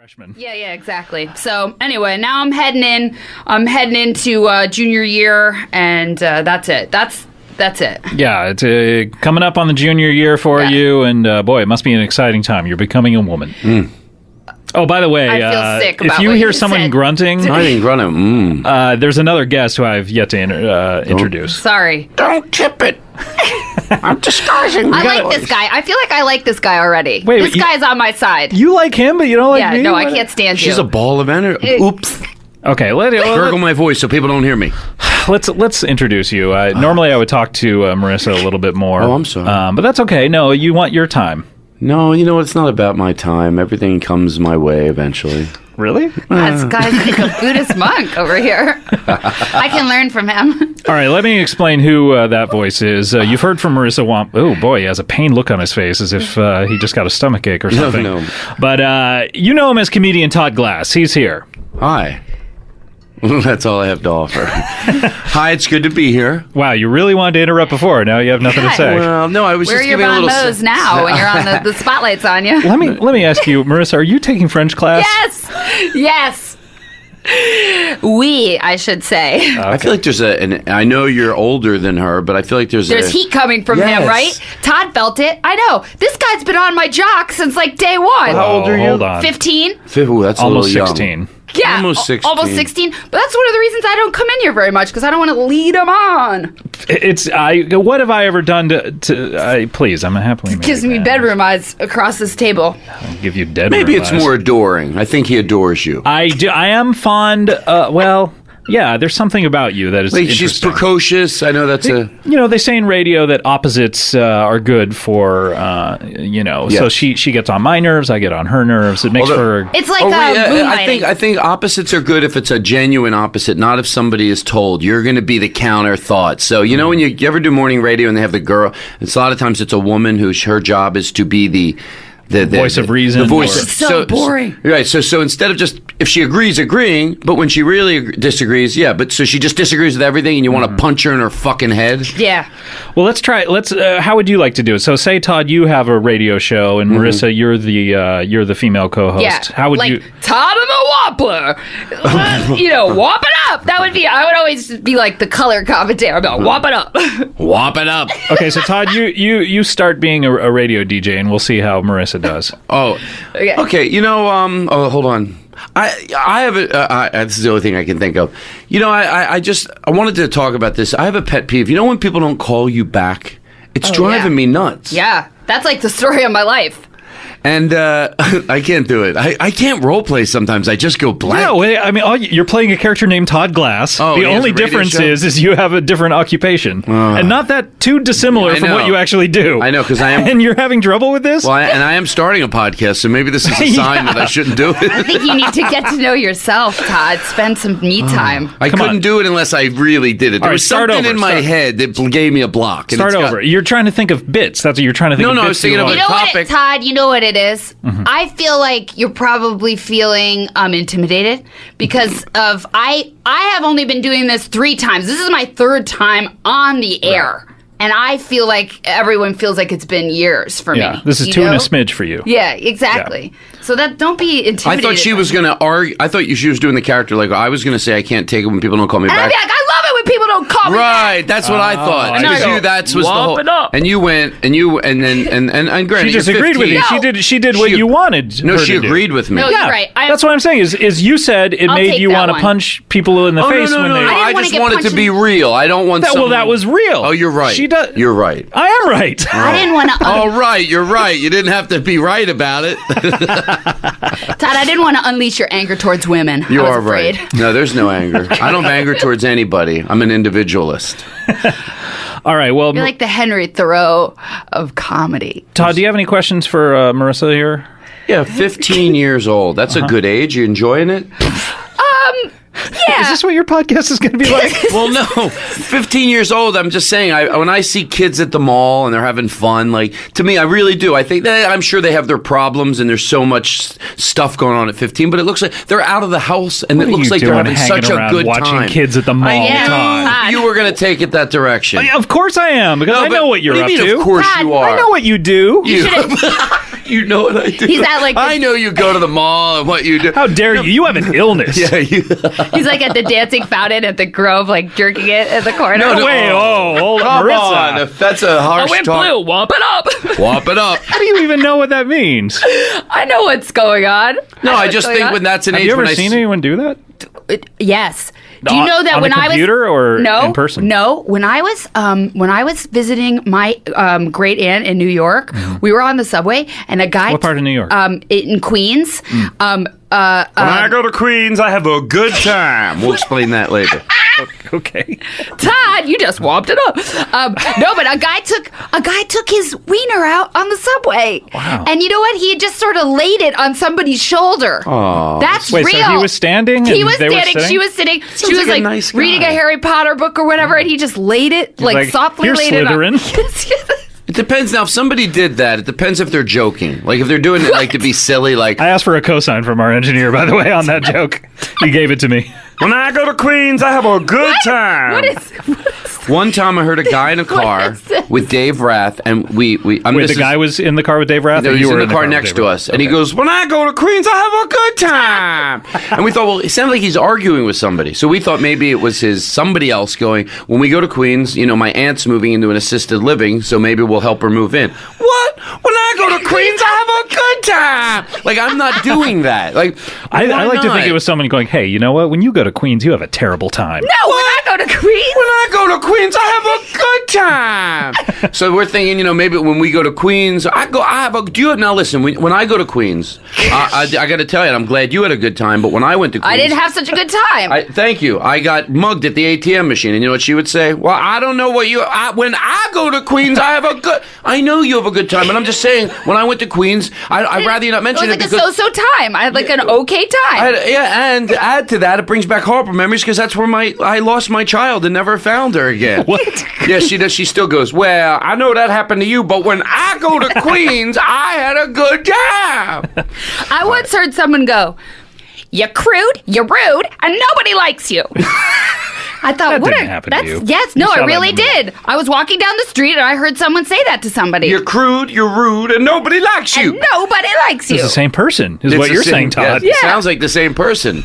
freshman. Yeah, exactly. So anyway, now I'm heading into junior year, and that's it. That's it. Yeah, it's coming up on the junior year for you, and boy, it must be an exciting time. You're becoming a woman. Oh, by the way, I feel sick about if you what hear you someone said. grunting, I didn't grunt. there's another guest who I've yet to introduce. Sorry. Don't tip it. I'm disguising. I like this guy. I feel like I like this guy already. Wait, this guy's on my side. You like him, but you don't like me? No, I can't stand you. She's a ball of energy. Oops. Okay, Gurgle my voice so people don't hear me. let's introduce you. Normally, I would talk to Marissa a little bit more. Oh, I'm sorry. But that's okay. No, you want your time. No, you know what? It's not about my time. Everything comes my way eventually. Really? This guy's like a Buddhist monk over here. I can learn from him. All right, let me explain who that voice is. You've heard from Marissa Wompler. Oh, boy, he has a pained look on his face as if he just got a stomachache or something. No. But you know him as comedian Todd Glass. He's here. Hi. That's all I have to offer. Hi, it's good to be here. Wow, you really wanted to interrupt before. Now you have nothing to say. Well, no, I was Where are just your giving a Von little... Mo's now when you're on the spotlight's on you? Let me ask you, Marissa, are you taking French class? Yes. I should say. I feel like there's I know you're older than her, but I feel like there's heat coming from him, right? Todd felt it. I know. This guy's been on my jock since like day one. How old are you? Hold on. 15. Ooh, that's Almost a little 16. young. Yeah, Almost 16. Almost 16. But that's one of the reasons I don't come in here very much, because I don't want to lead him on. What have I ever done to please, I'm a happily married Gives me man. bedroom eyes across this table. I'll give you dead Maybe it's eyes. more adoring. I think he adores you. I am fond, yeah, there's something about you that is Like, she's interesting. precocious. I know that's a... You know, they say in radio that opposites are good for, so Yes. she gets on my nerves, I get on her nerves. It makes for... It's like I think opposites are good if it's a genuine opposite, not if somebody is told you're going to be the counter thought. So, you know, when you ever do morning radio and they have the girl, it's a lot of times it's a woman her job is to be the voice of reason. The voice. It's so boring. Right. So instead of just, if she agrees, agreeing, but when she really disagrees, but so she just disagrees with everything and you want to punch her in her fucking head? Yeah. Well, let's try it. How would you like to do it? So say, Todd, you have a radio show and Marissa, you're the female co-host. Yeah. How would like, you... Todd and the Wompler. Whop it up. I would always be like the color commentator. I'd be like, whop it up. Whop it up. Okay, so Todd, you start being a radio DJ and we'll see how Marissa does. Oh, okay. You know, hold on. I have this is the only thing I can think of. You know, I wanted to talk about this. I have a pet peeve. You know when people don't call you back? It's driving me nuts. Yeah. That's like the story of my life. And I can't do it. I can't role play sometimes. I just go blank. No, I mean, you're playing a character named Todd Glass. Oh, the he has only a radio difference show? is you have a different occupation. And not that too dissimilar I from what know. you actually do. I know, because I am... And you're having trouble with this? Well, I am starting a podcast, so maybe this is a sign that I shouldn't do I it. think you need to get to know yourself, Todd. Spend some me time. I Come couldn't on. do it unless I really did it. There All right, was start something over. in my head that gave me a block. And Start it's got- over. You're trying to think of bits. That's what you're trying to think No, of no, I bits. was thinking you of want. a You know what, topic. Todd? You know what it is? I feel like you're probably feeling intimidated because of I have only been doing this 3 times. This is my 3rd time on the air. And I feel like everyone feels like it's been years for Yeah, me. this is you 2 and a know? smidge for you. Yeah, exactly. So don't be I intimidated. thought she was going to argue. I thought she was doing the character like I was going to say I can't take it when people don't call me And I'd back. be like, I love it when people don't call me back. Right, that's what I thought. I Because see. you, that was the Whop whole. it up. And you went, and granted, She just you're agreed with 15. you. No. She did what She- you wanted. No, her she to do. agreed with me. No, Yeah, you're right. that's what I'm saying. Is you said it I'll made take you that want to one. punch people in the Oh, face no, when no, they. no. I wanna just get want it to punched be in- real. I don't want. Well, that was real. Oh, you're right. She does. You're right. I am right. I didn't want to. Oh, right. You're right. You didn't have to be right about it. Todd, I didn't want to unleash your anger towards women. You I was are afraid. right. No, there's no anger. I don't have anger towards anybody. I'm an individualist. All right. Well, You're like the Henry Thoreau of comedy. Todd, do you have any questions for Marissa here? Yeah, 15 years old. That's a good age. You enjoying it? Yeah. Is this what your podcast is going to be like? Well, no. 15 years old, I'm just saying, when I see kids at the mall and they're having fun, like, to me, I really do. I think that I'm sure they have their problems and there's so much stuff going on at 15, but it looks like they're out of the house and What it are looks you like they're doing having hanging such a around good watching time. kids at the mall? Yeah. Todd? You were going to take it that direction. Of course I am, because I know what you're do you up mean, to. Of course Todd, you are. I know what you do. You You know what I do? He's at like I know you go to the mall and what you do. How dare you? You have an illness. Yeah, he's like at the dancing fountain at the Grove, like jerking it in the corner. No, Wait, hold Come Marissa. on, if that's a harsh went talk. blue. Womp it up. Whop it up. How do you even know what that means? I know what's going on. No, know I what's just going think on. when that's an Have age you ever when seen anyone do that? Yes. Do you know that on when the I was computer or in person? No, when I was visiting my great aunt in New York, we were on the subway and a guy. What part of New York? In Queens. When I go to Queens, I have a good time. We'll explain that later. Okay. Todd, you just whopped it up. No, but a guy took his wiener out on the subway. Wow. And you know what? He had just sort of laid it on somebody's shoulder. Oh. That's Wait, real. so he was standing? He and was they were standing. sitting? She was sitting. She was like a like nice guy. reading a Harry Potter book or whatever, and he just laid it like, softly "Here, laid it on. Slytherin." It depends. Now, if somebody did that, it depends if they're joking. Like, if they're doing it, like, to be silly, like... I asked for a cosign from our engineer, by the way, on that joke. He gave it to me. When I go to Queens, I have a good time. What is One time I heard a guy in a car is this? with Dave Rath, and Wait, the guy was in the car with Dave Rath? No, or he you was were in the car with next Dave to Rath? us, and he Okay. goes, "When I go to Queens, I have a good time." And we thought, well, it sounded like he's arguing with somebody, so we thought maybe it was somebody else going, "When we go to Queens, my aunt's moving into an assisted living, so maybe we'll help her move in." What? When I go to Queens, I have a good time. Like, I'm not doing that. Like, I why like to not? think it was someone going, hey, you know what? When you go to Queens, you have a terrible time. No, when I go to Queens. When I go to Queens, I have a good time. So we're thinking, maybe when we go to Queens, now listen, when I go to Queens, I got to tell you, I'm glad you had a good time, but when I went to Queens. I didn't have such a good time. Thank you. I got mugged at the ATM machine, and you know what she would say? Well, I don't know what when I go to Queens, I have a good, I know you have a good time, but I'm just saying, when I went to Queens, I'd rather you not mention it was it like because. a so-so time. I had like an okay time. And add to that, it brings back horrible memories because that's where I lost my child and never found her again. What? Yeah, she does. She still goes, well, I know that happened to you, but when I go to Queens, I had a good time. I once heard someone go, "You're crude, you're rude, and nobody likes you." I thought, That what didn't happen to you. Yes, You no, saw I that really in the movie. did. I was walking down the street and I heard someone say that to somebody. You're crude, you're rude, and nobody likes you. And nobody likes you. It's the same person, is It's what the you're same- saying, Todd. Yeah, it sounds like the same person.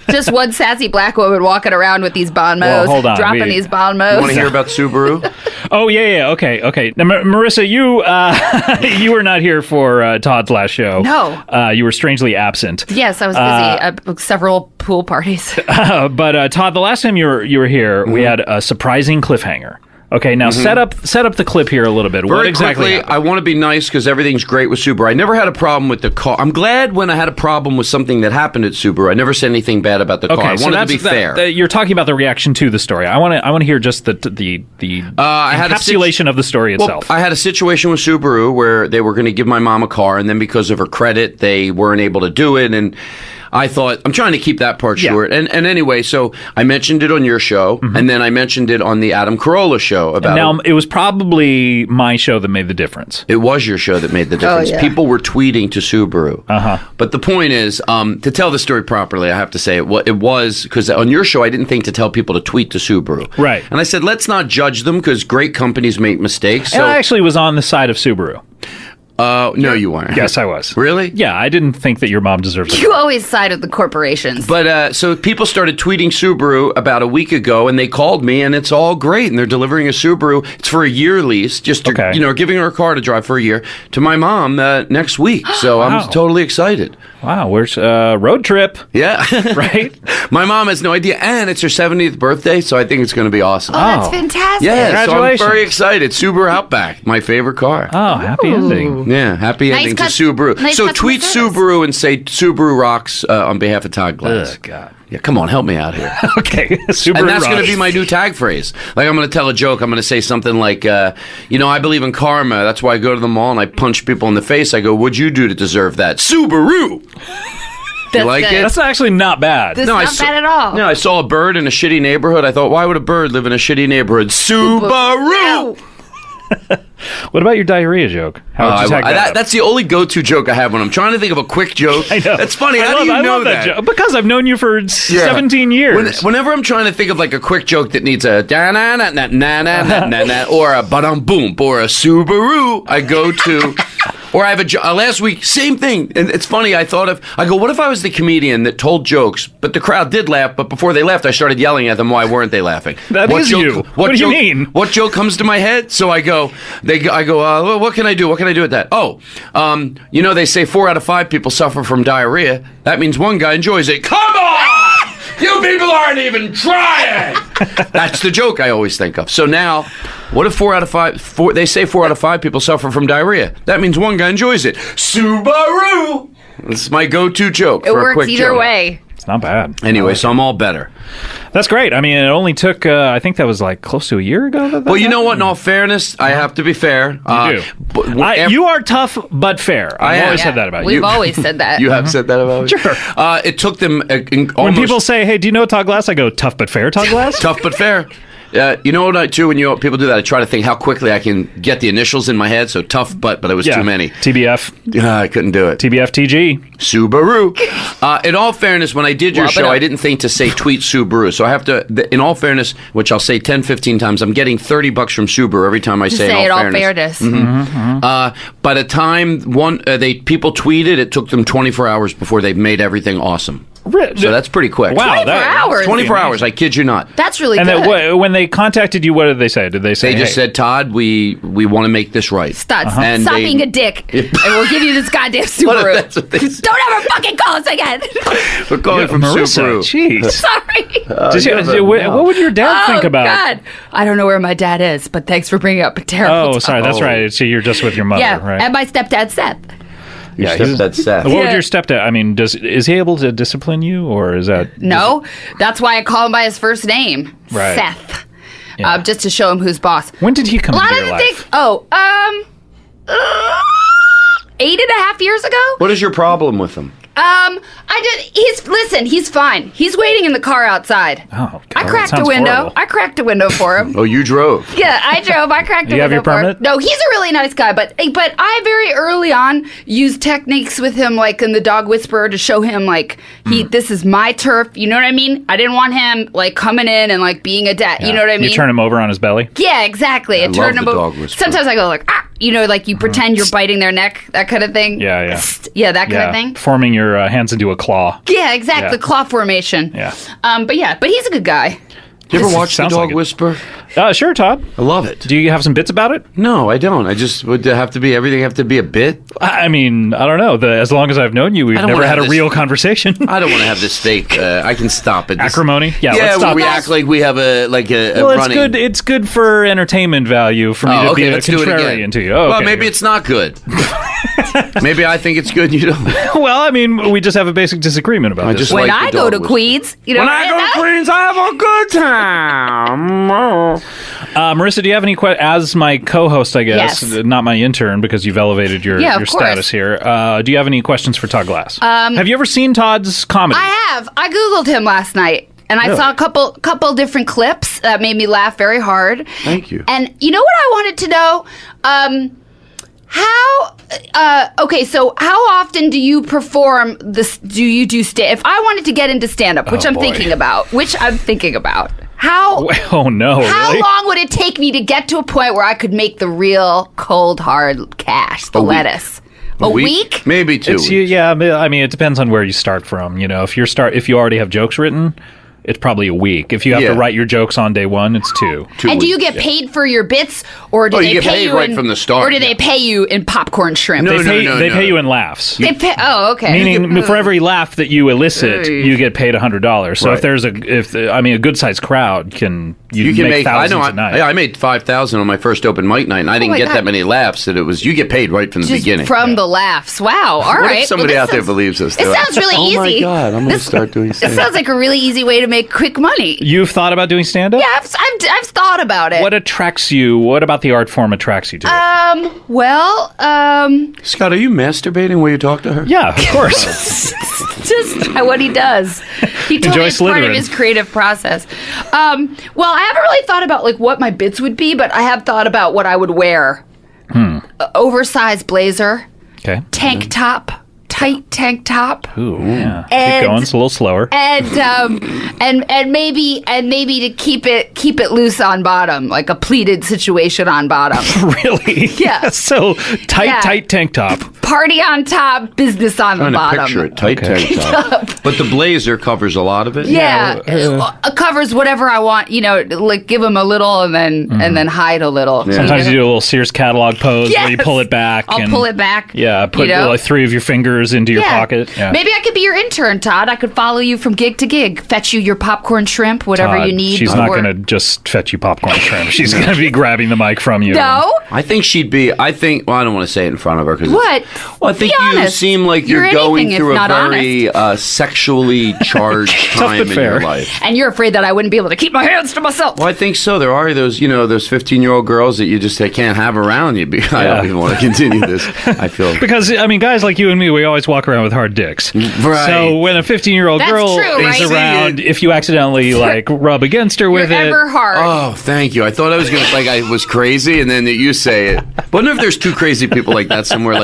Just one sassy black woman walking around with these bon mots, Well, hold on, dropping these bon You mots. want to hear about Subaru? Oh, yeah. Okay. Now, Marissa, you you were not here for Todd's last show. No. You were strangely absent. Yes, I was busy at several pool parties. But Todd, the last time you were here, we had a surprising cliffhanger. Okay, now set up the clip here a little bit. What Very exactly quickly, happened? I want to be nice because everything's great with Subaru. I never had a problem with the car. I'm glad when I had a problem with something that happened at Subaru. I never said anything bad about the car. I wanted to be fair. You're talking about the reaction to the story. I want to hear just the I had a encapsulation of the story itself. Well, I had a situation with Subaru where they were going to give my mom a car, and then because of her credit, they weren't able to do it, and I thought, I'm trying to keep that part short. And anyway, so I mentioned it on your show, and then I mentioned it on the Adam Carolla show about now, it was probably my show that made the difference. It was your show that made the difference. yeah. People were tweeting to Subaru. But the point is, to tell the story properly, I have to say it was because on your show, I didn't think to tell people to tweet to Subaru. Right. And I said, let's not judge them because great companies make mistakes. And I actually was on the side of Subaru. No, you weren't. Yes, I was. Really? Yeah, I didn't think that your mom deserved it. You always side with the corporations. But so people started tweeting Subaru about a week ago, and they called me, and it's all great. And they're delivering a Subaru. It's for a year lease, just to, Okay. giving her a car to drive for a year to my mom next week. So Wow. I'm totally excited. Wow, where's road trip, Yeah, right? My mom has no idea, and it's her 70th birthday, so I think it's going to be awesome. oh, that's Oh. fantastic. Yeah, so I'm Congratulations. very excited. Subaru Outback, my favorite car. Oh, happy ending. Yeah, happy Nice ending cus- to Subaru. nice So customer tweet service. Subaru and say Subaru rocks on behalf of Todd Glass. Oh, God. Yeah, come on, help me out here. Okay, Subaru And that's going to rocks. be my new tag phrase. Like, I'm going to tell a joke. I'm going to say something like, I believe in karma. That's why I go to the mall and I punch people in the face. I go, what'd you do to deserve that? Subaru! That's like good. it? That's actually not bad. That's No, I not saw- bad at all. No, I saw a bird in a shitty neighborhood. I thought, why would a bird live in a shitty neighborhood? Subaru! What about your diarrhea joke? How would you tag that up? That's the only go-to joke I have when I'm trying to think of a quick joke. I know. That's funny. I How love, do you I know love that joke? Because I've known you for 17 years. Whenever I'm trying to think of like a quick joke that needs a da na na na na na na na or a ba-dum boom or a Subaru, I go to Or I have last week, same thing. And it's funny, I go, what if I was the comedian that told jokes, but the crowd did laugh, but before they laughed, I started yelling at them, why weren't they laughing? That is you. What do you mean? What joke comes to my head? So I go, what can I do? What can I do with that? They say 4 out of 5 people suffer from diarrhea. That means one guy enjoys it. Come on! You people aren't even trying! That's the joke I always think of. So now, what if 4 out of 5, they say 4 out of 5 people suffer from diarrhea. That means one guy enjoys it. Subaru! This is my go-to joke. It works either way. It's not bad. Anyway, so I'm all better. That's great. I mean, it only took, I think that was like close to a year ago. Well, you know what? In all fairness, I have to be fair. You do. You are tough but fair. I've always said that about you. We've always said that. You have said that about me? Sure. It took them almost... When people say, hey, do you know Todd Glass? I go, tough but fair, Todd Glass? Tough but fair. You know what I do when people do that? I try to think how quickly I can get the initials in my head. So tough, but it was too many. TBF. I couldn't do it. TBF TG. Subaru. In all fairness, when I did your show, I didn't think to say tweet Subaru. So I have to, in all fairness, which I'll say 10, 15 times, I'm getting $30 from Subaru every time I say in all fairness. By the time people tweeted, it took them 24 hours before they made everything awesome. So that's pretty quick. Wow, 24 hours. 24 hours. I kid you not. That's really good. And when they contacted you, what did they say? Did they say, They just said, Todd, we want to make this right. Stop being a dick, and we'll give you this goddamn Subaru. Don't ever fucking call us again. We're calling from Marissa, Subaru. Sorry. What would your dad think about? God. I don't know where my dad is, but thanks for bringing up a terrible topic. Sorry. That's right. So you're just with your mother, right? And my stepdad, Seth. Your stepdad, Seth. What would your stepdad? I mean, is he able to discipline you, or is that no? That's why I call him by his first name, right. Seth, just to show him who's boss. When did he come into your life? 8.5 years ago. What is your problem with him? He's fine. He's waiting in the car outside. Oh, God, I cracked a window. Horrible. I cracked a window for him. Oh, you drove? Yeah, I drove. I cracked a window. You have your permit? No, he's a really nice guy, but I very early on used techniques with him, like in the dog whisperer, to show him this is my turf. You know what I mean? I didn't want him coming in and being a dad. Yeah. You know what I mean? You turn him over on his belly? Yeah, exactly. I love the dog whisperer. Sometimes I go you pretend you're biting their neck, that kind of thing. Yeah. Yeah, that kind of thing. Forming your hands into a claw. Yeah, exactly. Yeah. Claw formation. Yeah. But he's a good guy. You ever watch The Dog Whisperer? Sure, Todd. I love it. Do you have some bits about it? No, I don't. I just would everything have to be a bit? I mean, I don't know. As long as I've known you, we've never had a real conversation. I don't want to have this fake. I can stop it. Acrimony? Yeah, let's stop. We act like we have a running. It's good for entertainment value for me to be a contrarian to you. Oh, well, maybe it's not good. Maybe I think it's good. You don't. Well, I mean, we just have a basic disagreement about this. When I go to Queens, when I go to Queens, I have a good time. Marissa, do you have any questions? As my co-host, I guess, not my intern, because you've elevated your status here. Do you have any questions for Todd Glass? Have you ever seen Todd's comedy? I have. I Googled him last night. And I saw a couple different clips that made me laugh very hard. Thank you. And you know what I wanted to know? So how often do you perform this? Do you do if I wanted to get into stand-up, which I'm thinking about, how oh no, how really? long would it take me to get to a point where I could make the real cold hard cash, the lettuce? A week? Maybe 2 weeks. Yeah, I mean, it depends on where you start from. You know, if you already have jokes written, it's probably a week. If you have to write your jokes on day one, it's 2. And do you get paid for your bits, or do they get pay paid you right from the start? Or do they pay you in popcorn shrimp? No, they pay you in laughs. They pay. Oh, okay. Meaning, for every laugh that you elicit, you get paid $100. So if there's a good sized crowd can make thousands a night. I made $5,000 on my first open mic night, and I didn't get that many laughs. That you get paid right from the beginning. From the laughs. Wow. All right. What if somebody out there believes us? It sounds really easy. Oh my God, I'm going to start doing stand-up. It sounds like a really easy way to make quick money. You've thought about doing stand-up? Yeah, I've thought about it. What attracts you? What about the art form attracts you to it? Scott, are you masturbating while you talk to her? Yeah, of course. Just what he does. He told me it's part of his creative process. Well, I haven't really thought about what my bits would be, but I have thought about what I would wear. Oversized blazer. Okay. Tank top. tight tank top. Ooh, yeah. Keep going. It's a little slower. And maybe to keep it loose on bottom, like a pleated situation on bottom. Really? Yeah. So tight tank top. Party on top, business on the bottom. Picture it, tight tank top. But the blazer covers a lot of it. Yeah, it covers whatever I want. Like give them a little and then hide a little. Yeah. Sometimes you do a little Sears catalog pose where you pull it back. I'll pull it back. Yeah, put like 3 of your fingers into your pocket. Yeah. Maybe I could be your intern, Todd. I could follow you from gig to gig, fetch you your popcorn shrimp, whatever Todd, you need. She's not going to just fetch you popcorn shrimp. She's going to be grabbing the mic from you. No? I think she'd be, well, I don't want to say it in front of her. What? Well, I think you seem like you're going through a very sexually charged time in your life. And you're afraid that I wouldn't be able to keep my hands to myself. Well, I think so. There are those 15-year-old girls that you just can't have around you. I don't even want to continue this, I feel. Because, guys like you and me, we always walk around with hard dicks. Right. So when a 15-year-old girl is around, if you accidentally, rub against her with You're ever hard. Oh, thank you. I thought I was going to, I was crazy, and then you say it. Wonder if there's 2 crazy people like that somewhere,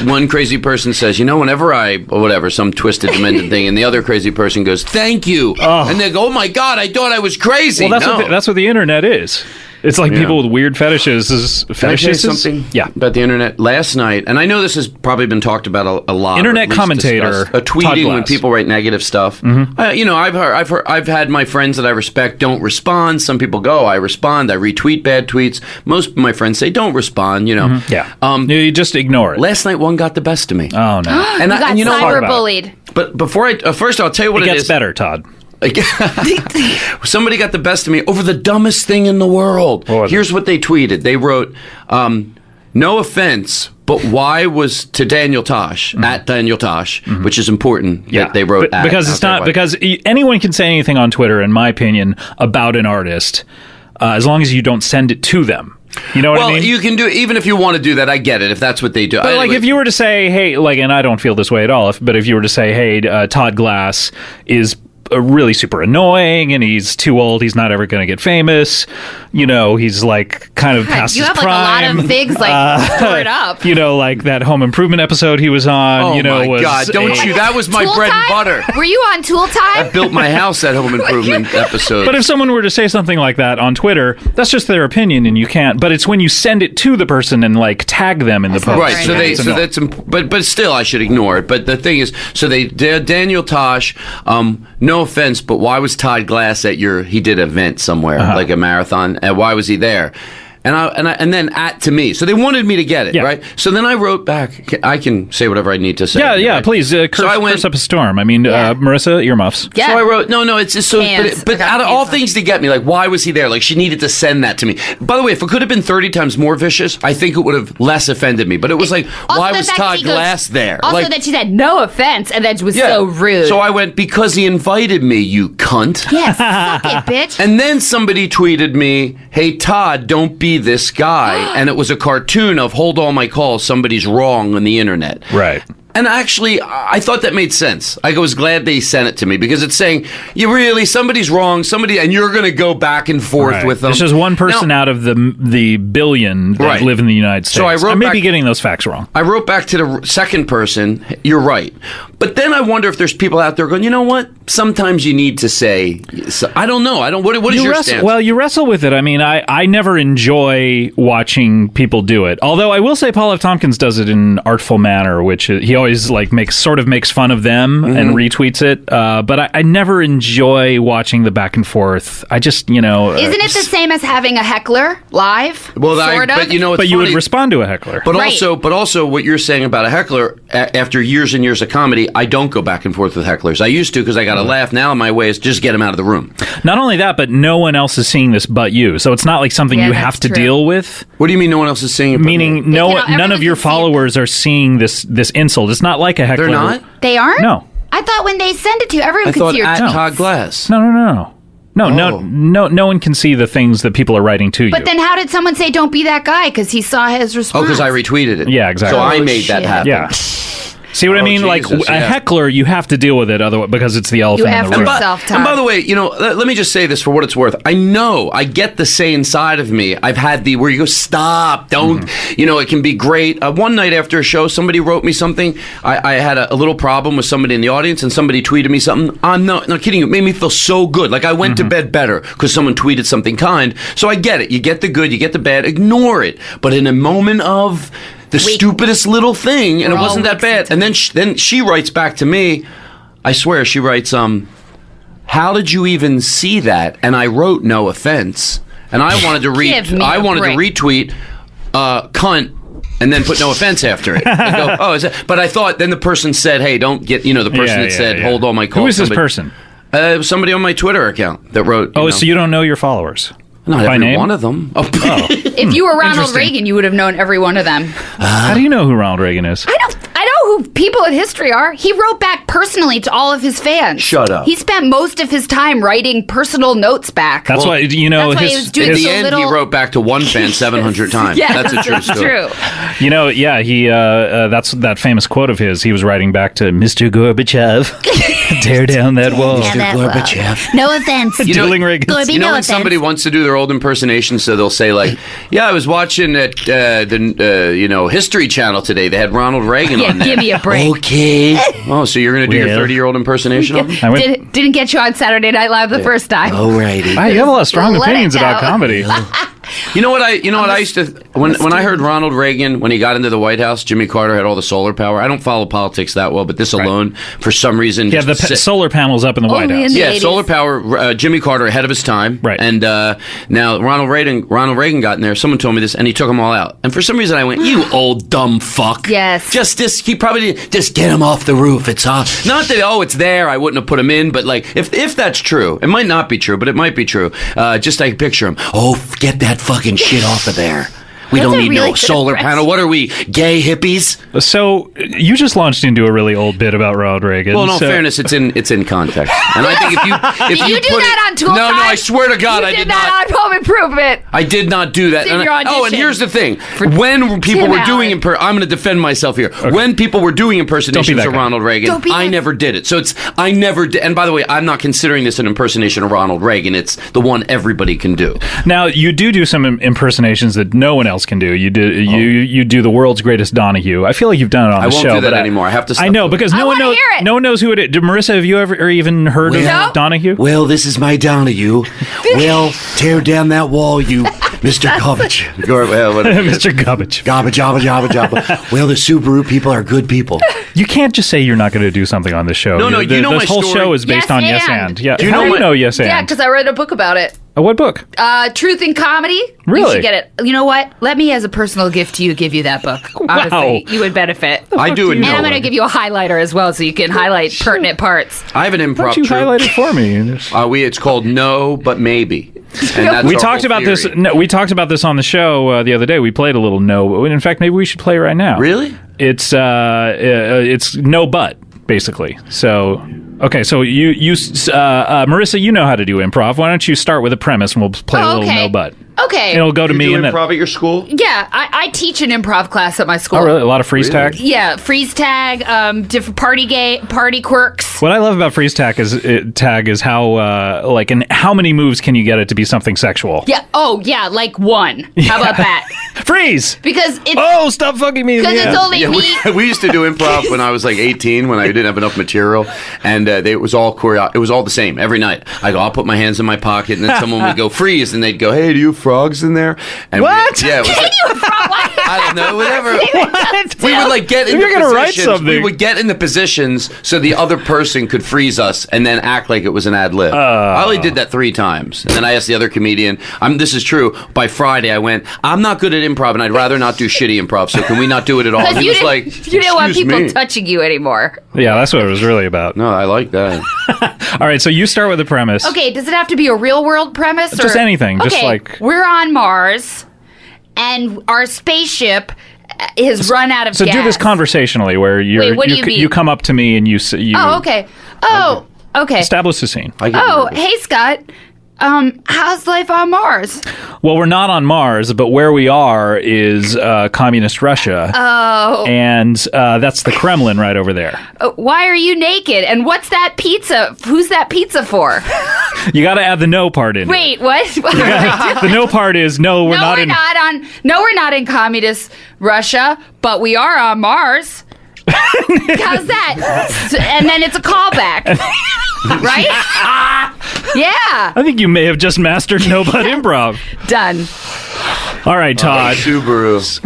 one crazy person says, whenever some twisted, demented thing, and the other crazy person goes, thank you. Oh. And they go, oh my God, I thought I was crazy. Well, that's what the internet is. It's like people with weird fetishes. Can I say something about the internet? Last night, and I know this has probably been talked about a lot. Internet commentator, tweeting when people write negative stuff. Mm-hmm. I've had my friends that I respect don't respond. Some people go, I respond. I retweet bad tweets. Most of my friends say don't respond. Mm-hmm. Yeah. You just ignore it. Last night, one got the best of me. Oh no! and you got cyberbullied. But before first I'll tell you what it is. It gets better, Todd. Somebody got the best of me over the dumbest thing in the world. Here's what they tweeted. They wrote, no offense, but why was to Daniel Tosh, at Daniel Tosh, which is important that they wrote because it's not, because anyone can say anything on Twitter, in my opinion, about an artist, as long as you don't send it to them. You know what I mean? Well, you can do it, even if you want to do that, I get it, if that's what they do. But if you were to say, hey, and I don't feel this way at all, but if you were to say, hey, Todd Glass is really super annoying and he's too old, he's not ever going to get famous, he's kind of past his prime. You have a lot of things stored up. That Home Improvement episode he was on. Oh my God, that was my bread and butter. Were you on Tool Time? I built my house, that Home Improvement episode. But if someone were to say something like that on Twitter, that's just their opinion and you can't, but it's when you send it to the person and tag them in the post. Right, but still I should ignore it. But the thing is, Daniel Tosh, no offense, but why was Todd Glass at he did an event somewhere, like a marathon, and why was he there? And then to me. So they wanted me to get it, right? So then I wrote back. I can say whatever I need to say. Yeah, right? Please. Curse up a storm. I mean, Marissa, earmuffs. Yeah. So I wrote, no, it's just so, but out of all things to get me, why was he there? She needed to send that to me. By the way, if it could have been 30 times more vicious, I think it would have less offended me. But it was why was Todd Glass there? Also that she said, no offense, and that was so rude. So I went, because he invited me, you cunt. Yes, suck it, bitch. And then somebody tweeted me, hey, Todd, don't be this guy, and it was a cartoon of hold all my calls, somebody's wrong on the internet. Right. And actually, I thought that made sense. I was glad they sent it to me because it's saying, somebody's wrong, and you're going to go back and forth with them. This is one person out of the billion that live in the United States. So I may be getting those facts wrong. I wrote back to the second person, you're right. But then I wonder if there's people out there going, you know what? Sometimes you need to say, I don't know. What is your stance? Well, you wrestle with it. I mean, I never enjoy watching people do it. Although I will say Paul F. Tompkins does it in an artful manner, which he always makes fun of them and retweets it. But I never enjoy watching the back and forth. I just, Isn't it the same as having a heckler live? Well, sort of? But it's funny. You would respond to a heckler. But also what you're saying about a heckler, after years and years of comedy, I don't go back and forth with hecklers. I used to because I got to laugh. Now my way is just get them out of the room. Not only that, but no one else is seeing this but you. So it's not like something you have to deal with. What do you mean no one else is seeing it? Meaning none of your followers are seeing this insult. It's not like a heckler. They're not? They aren't? No. I thought when they send it to you, everyone could see your tweets. Todd Glass. No. No one can see the things that people are writing to you. But then how did someone say don't be that guy? Because he saw his response. Oh, because I retweeted it. Yeah, exactly. So I made that happen. Yeah. See what I mean? Like Jesus, a heckler, you have to deal with it otherwise because it's the elephant in the room. And by the way, let me just say this for what it's worth. I get the say inside of me. I've had where you go, stop, don't, it can be great. One night after a show, somebody wrote me something. I had a little problem with somebody in the audience, and somebody tweeted me something. I'm not kidding you. It made me feel so good. Like I went to bed better because someone tweeted something kind. So I get it. You get the good, you get the bad. Ignore it. But in a moment of the stupidest little thing, and it wasn't that bad. And then she writes back to me. I swear, she writes, how did you even see that? And I wrote no offense. And I wanted to retweet cunt and then put no offense after it. I go, oh, is that? But I thought then the person said, hey, don't get, the person that said, hold all my calls. Who is this person? Somebody on my Twitter account that wrote. So you don't know your followers? Not by every name? one of them. Oh. If you were Ronald Reagan, you would have known every one of them. How do you know who Ronald Reagan is? I know who people in history are. He wrote back personally to all of his fans. Shut up. He spent most of his time writing personal notes back. That's why, that's why he was doing in the end, he wrote back to one fan 700 times. Yeah, that's a true story. True. He that's that famous quote of his. He was writing back to Mr. Gorbachev. Tear down that wall. Mr. Gorbachev. No offense. Dueling Reagan. When somebody wants to do their old impersonation, so they'll say like, yeah, I was watching at the History Channel today. They had Ronald Reagan on there. Give me a break. Okay. Oh, so you're going to do your 30-year-old impersonation of him? Didn't get you on Saturday Night Live the first time. Alrighty. Wow, you have a lot of strong opinions about comedy. You know what I used to when I heard Ronald Reagan when he got into the White House, Jimmy Carter had all the solar power. I don't follow politics that well, but this alone, for some reason, the solar panels up in the White House. Yeah, solar power. Jimmy Carter ahead of his time, right? And now Ronald Reagan got in there. Someone told me this, and he took them all out. And for some reason, I went, "You old dumb fuck!" Yes, he probably just get him off the roof. It's off. Not that it's there. I wouldn't have put him in, but like if that's true, it might not be true, but it might be true. Just I picture him. Oh, get that fucking shit off of there. We don't need no solar panel. What are we, gay hippies? So you just launched into a really old bit about Ronald Reagan. Well, in all fairness, it's in context. And I think if you do that on Tool No, I swear to God, I did not. You did that on Home Improvement. I did not do that. And here's the thing: when people were doing I'm going to defend myself here. Okay. When people were doing impersonations of Ronald Reagan, I never did it. So I never did. And by the way, I'm not considering this an impersonation of Ronald Reagan. It's the one everybody can do. Now you do some impersonations that no one else can do. You do the world's greatest Donahue. I feel like you've done it on the show. I won't do that anymore. I have to stop. I know, because no one knows who it is. Marissa, have you ever even heard of Donahue? Well, this is my Donahue. Well, tear down that wall, you Mr. Garbage. Mr. Garbage. Garbage. Well, the Subaru people are good people. You can't just say you're not going to do something on the show. No, you know my whole story. show is based on Yes And. Yeah. Do you know Yes And? Yeah, because I read a book about it. What book? Truth in Comedy. Really? You should get it. You know what? Let me, as a personal gift to you, give you that book. Honestly, you would benefit. I do it. And I'm going to give you a highlighter as well, so you can highlight pertinent parts. I have an improv. Why don't you highlight it for me? It's called No But Maybe. We talked about this. No, we talked about this on the show the other day. We played a little No. In fact, maybe we should play right now. Really? It's No But. Basically. So, okay. So Marissa, you know how to do improv. Why don't you start with a premise and we'll play a little No But. Okay. And it'll go to me. You and improv at your school? Yeah, I teach an improv class at my school. Oh, really? A lot of freeze tag? Yeah, freeze tag, different party quirks. What I love about freeze tag is how how many moves can you get it to be something sexual? Yeah. Oh, yeah, like one. How about that? Freeze! Because it's stop fucking me. Because it's only me. We used to do improv when I was like 18, when I didn't have enough material, and it was all choreo. It was all the same every night. I'll put my hands in my pocket, and then someone would go freeze, and they'd go, "Hey, do you have frogs in there?" And what? It was like, you have frogs? I don't know. Whatever. What? We would get in You're the gonna positions. write something. We would get in the positions so the other person could freeze us, and then act like it was an ad lib. I only did that 3 times, and then I asked the other comedian. This is true. By Friday, I went, "I'm not good at improv, and I'd rather not do shitty improv. So can we not do it at all?" And he was like, "You didn't want people me. touching you anymore." Yeah, that's what it was really about. No, I like that. All right, so you start with the premise. Okay, does it have to be a real world premise? Just anything. Okay, just like we're on Mars, and our spaceship has run out of gas. So do this conversationally, where you come up to me and you. Oh, okay. Oh, okay. Establish the scene. Hey, Scott. how's life on Mars? Well, we're not on Mars, but where we are is communist Russia. Oh. And that's the Kremlin right over there. Why are you naked? And what's that pizza? Who's that pizza for? You got to add the no part in. Wait, what? The no part is no, we're not we're not in communist Russia, but we are on Mars. How's that? And then it's a callback. Right? Yeah. I think you may have just mastered no but improv. Done. All right, Todd. Subaru.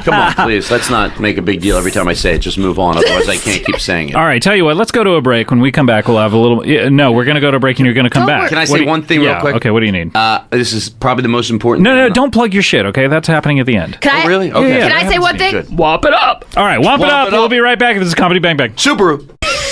Come on, please. Let's not make a big deal every time I say it. Just move on. Otherwise, I can't keep saying it. All right, tell you what. Let's go to a break. When we come back, we'll have a little. No, we're going to go to a break, and you're going to come back. Can I say one thing real quick? Okay, what do you need? This is probably the most important. No, don't plug your shit. Okay, that's happening at the end. Can really? Okay. Can I say one thing? Good. Whop it up. All right, whomp it up. We'll be right back. This is Comedy Bang Bang. Subaru.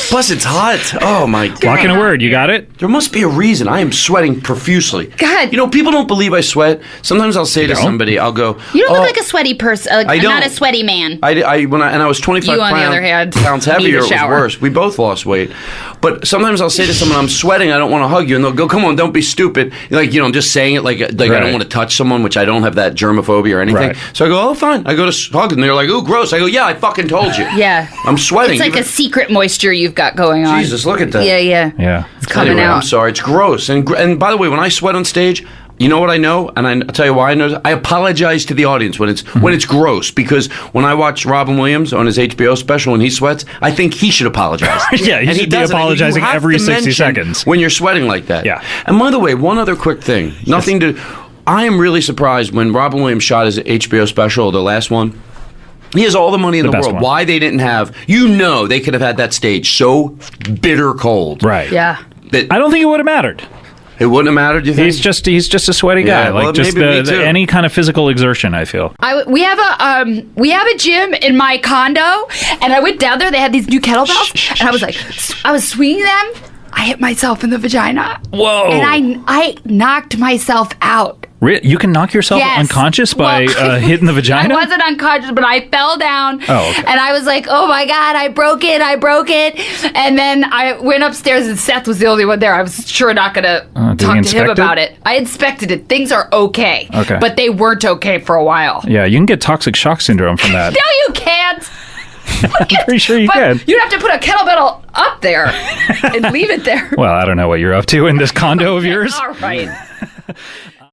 Plus, it's hot. Oh, my God. Lock in a word. You got it? There must be a reason. I am sweating profusely. God. You know, people don't believe I sweat. Sometimes I'll say to somebody, I'll go, You don't look like a sweaty person. I don't. Not a sweaty man. I was 25 You, on the other hand, pounds need a heavier. It was shower. worse. We both lost weight. But sometimes I'll say to someone, I'm sweating. I don't want to hug you. And they'll go, come on, don't be stupid. Like, I'm just saying it like I don't want to touch someone, which I don't have that germophobia or anything. Right. So I go, oh, fine. I go to hug. And they're like, ooh, gross. I go, yeah, I fucking told you. Yeah. I'm sweating. It's like a secret moisture you've got going on. Jesus, look at that. Yeah. It's coming Anyway, out. I'm sorry. It's gross. And by the way, when I sweat on stage, you know what I know? And I'll tell you why I know this. I apologize to the audience when it's gross, because when I watch Robin Williams on his HBO special when he sweats, I think he should apologize. Yeah, he should be doesn't. apologizing You have every to 60 mention seconds. when you're sweating like that. Yeah. And by the way, one other quick thing. I am really surprised when Robin Williams shot his HBO special, the last one. He has all the money in the world. one. Why they didn't have, they could have had that stage so bitter cold. Right. Yeah. I don't think it would have mattered. It wouldn't have mattered, you think? He's just a sweaty guy. Yeah, well, like just maybe me too. any kind of physical exertion, I feel. We have a gym in my condo, and I went down there. They had these new kettlebells, and I was like, I was swinging them. I hit myself in the vagina. Whoa! And I knocked myself out. You can knock yourself unconscious by hitting the vagina? I wasn't unconscious, but I fell down. Oh, okay. And I was like, oh my God, I broke it. And then I went upstairs, and Seth was the only one there. I was sure not going to talk to him about it. I inspected it. Things are okay. Okay. But they weren't okay for a while. Yeah, you can get toxic shock syndrome from that. No, you can't. I'm pretty sure you can. You'd have to put a kettlebell up there and leave it there. Well, I don't know what you're up to in this condo of yours. All right.